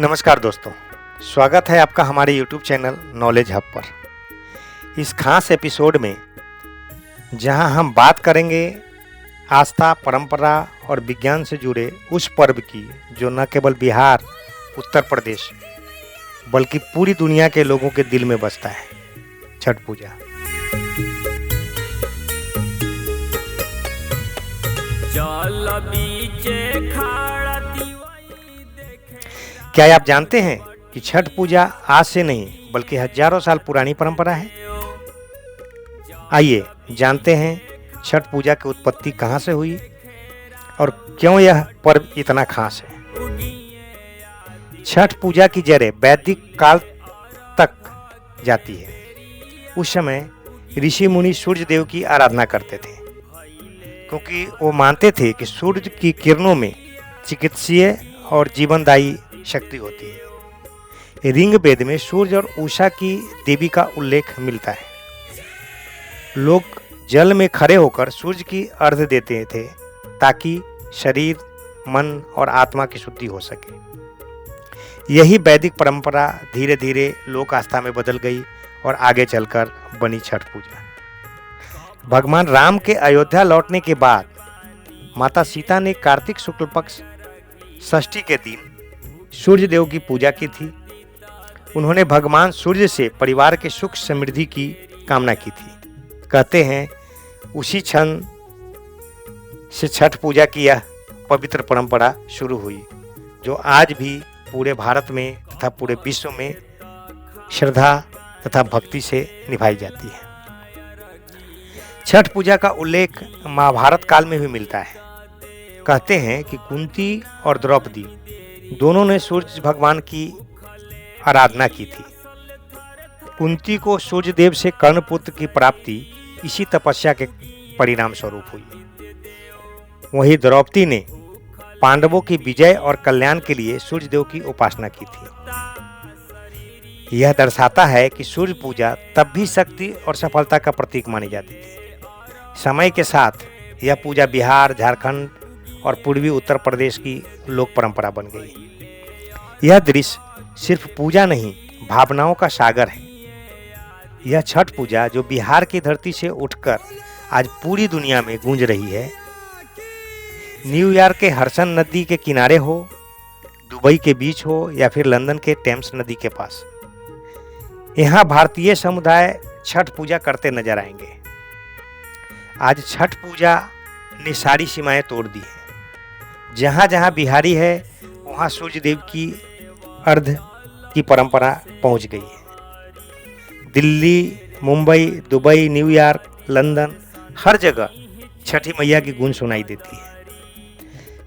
नमस्कार दोस्तों, स्वागत है आपका हमारे YouTube चैनल नॉलेज हब पर। इस खास एपिसोड में जहां हम बात करेंगे आस्था, परंपरा और विज्ञान से जुड़े उस पर्व की जो न केवल बिहार, उत्तर प्रदेश बल्कि पूरी दुनिया के लोगों के दिल में बसता है, छठ पूजा। क्या आप जानते हैं कि छठ पूजा आज से नहीं बल्कि हजारों साल पुरानी परंपरा है? आइए जानते हैं छठ पूजा की उत्पत्ति कहां से हुई और क्यों यह पर्व इतना खास है। छठ पूजा की जड़ें वैदिक काल तक जाती है। उस समय ऋषि मुनि सूर्य देव की आराधना करते थे, क्योंकि वो मानते थे कि सूर्य की किरणों में चिकित्सीय और जीवनदायी शक्ति होती है। ऋग वेद में सूर्य और उषा की देवी का उल्लेख मिलता है। लोग जल में खड़े होकर सूर्य की अर्घ्य देते थे ताकि शरीर, मन और आत्मा की शुद्धि हो सके। यही वैदिक परंपरा धीरे धीरे लोक आस्था में बदल गई और आगे चलकर बनी छठ पूजा। भगवान राम के अयोध्या लौटने के बाद माता सीता ने कार्तिक शुक्ल पक्ष षष्ठी के दिन सूर्य देव की पूजा की थी। उन्होंने भगवान सूर्य से परिवार के सुख समृद्धि की कामना की थी। कहते हैं उसी क्षण से छठ पूजा की यह पवित्र परंपरा शुरू हुई, जो आज भी पूरे भारत में तथा पूरे विश्व में श्रद्धा तथा भक्ति से निभाई जाती है। छठ पूजा का उल्लेख महाभारत काल में भी मिलता है। कहते हैं कि कुंती और द्रौपदी दोनों ने सूर्य भगवान की आराधना की थी। कुंती को सूर्य देव से कर्ण पुत्र की प्राप्ति इसी तपस्या के परिणाम स्वरूप हुई। वहीं द्रौपदी ने पांडवों की विजय और कल्याण के लिए सूर्य देव की उपासना की थी। यह दर्शाता है कि सूर्य पूजा तब भी शक्ति और सफलता का प्रतीक मानी जाती थी। समय के साथ यह पूजा बिहार, झारखंड और पूर्वी उत्तर प्रदेश की लोक परंपरा बन गई। यह दृश्य सिर्फ पूजा नहीं, भावनाओं का सागर है। यह छठ पूजा जो बिहार की धरती से उठकर आज पूरी दुनिया में गूंज रही है, न्यूयॉर्क के हडसन नदी के किनारे हो, दुबई के बीच हो या फिर लंदन के टेम्स नदी के पास, यहाँ भारतीय समुदाय छठ पूजा करते नजर आएंगे। आज छठ पूजा ने सारी सीमाएं तोड़ दी है। जहाँ जहाँ बिहारी है वहाँ सूर्य देव की अर्घ्य की परंपरा पहुँच गई है। Delhi, Mumbai, Dubai, New York, London, हर जगह छठी मैया की गूंज सुनाई देती है।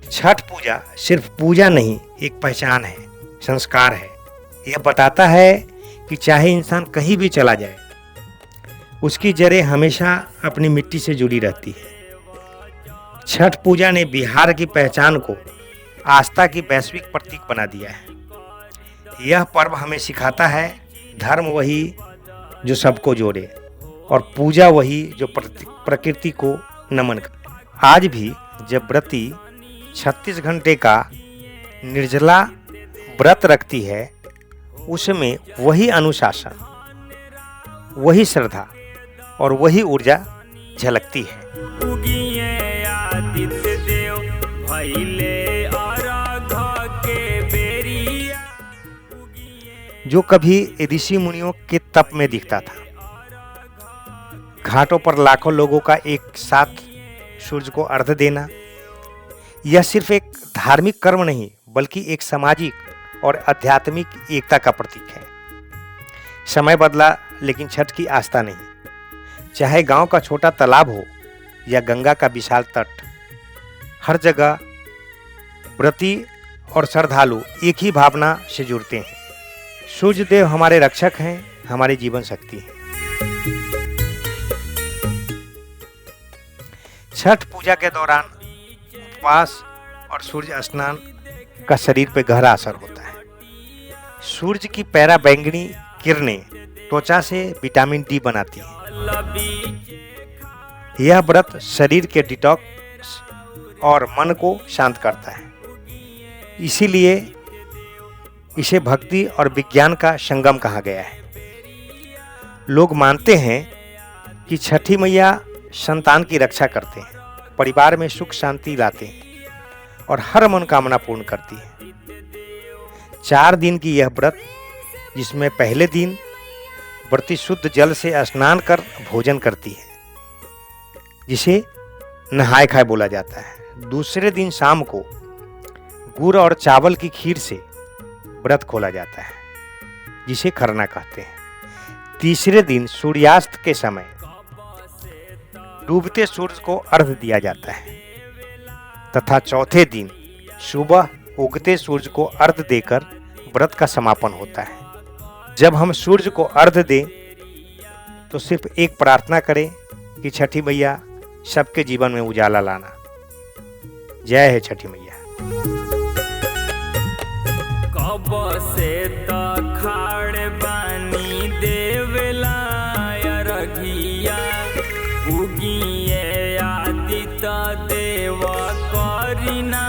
छठ पूजा सिर्फ पूजा नहीं, एक पहचान है, संस्कार है। यह बताता है कि चाहे इंसान कहीं भी चला जाए, उसकी जड़ें हमेशा अपनी मिट्टी से जुड़ी रहती है। छठ पूजा ने बिहार की पहचान को आस्था की वैश्विक प्रतीक बना दिया है। यह पर्व हमें सिखाता है धर्म वही जो सबको जोड़े और पूजा वही जो प्रकृति को नमन करे। आज भी जब व्रती 36 घंटे का निर्जला व्रत रखती है, उसमें वही अनुशासन, वही श्रद्धा और वही ऊर्जा झलकती है। जो कभी ऋषि मुनियों के तप में दिखता था। घाटों पर लाखों लोगों का एक साथ सूर्य को अर्घ्य देना, यह सिर्फ एक धार्मिक कर्म नहीं बल्कि एक सामाजिक और आध्यात्मिक एकता का प्रतीक है। समय बदला लेकिन छठ की आस्था नहीं। चाहे गांव का छोटा तालाब हो या गंगा का विशाल तट, हर जगह व्रती और श्रद्धालु एक ही भावना से जुड़ते हैं। सूर्य देव हमारे रक्षक हैं, हमारी जीवन शक्ति है। छठ पूजा के दौरान उपवास और सूर्य स्नान का शरीर पर गहरा असर होता है। सूर्य की पैरा बैंगनी किरणें त्वचा से विटामिन डी बनाती हैं। यह व्रत शरीर के डिटॉक्स और मन को शांत करता है। इसीलिए इसे भक्ति और विज्ञान का संगम कहा गया है। लोग मानते हैं कि छठी मैया संतान की रक्षा करते हैं, परिवार में सुख शांति लाते हैं और हर मनोकामना पूर्ण करती है। 4 दिन की यह व्रत, जिसमें पहले दिन व्रती शुद्ध जल से स्नान कर भोजन करती है, जिसे नहाय खाए बोला जाता है। दूसरे दिन शाम को गुड़ और चावल की खीर से व्रत खोला जाता है, जिसे खरना कहते हैं। तीसरे दिन सूर्यास्त के समय डूबते सूरज को अर्घ्य दिया जाता है तथा चौथे दिन सुबह उगते सूरज को अर्घ्य देकर व्रत का समापन होता है। जब हम सूरज को अर्घ्य दें तो सिर्फ एक प्रार्थना करें कि छठी मैया सबके जीवन में उजाला लाना। जय है छठी मैया। कब से तो खाड़ बानी देवला रघिया उगिए आदित्य देव करिना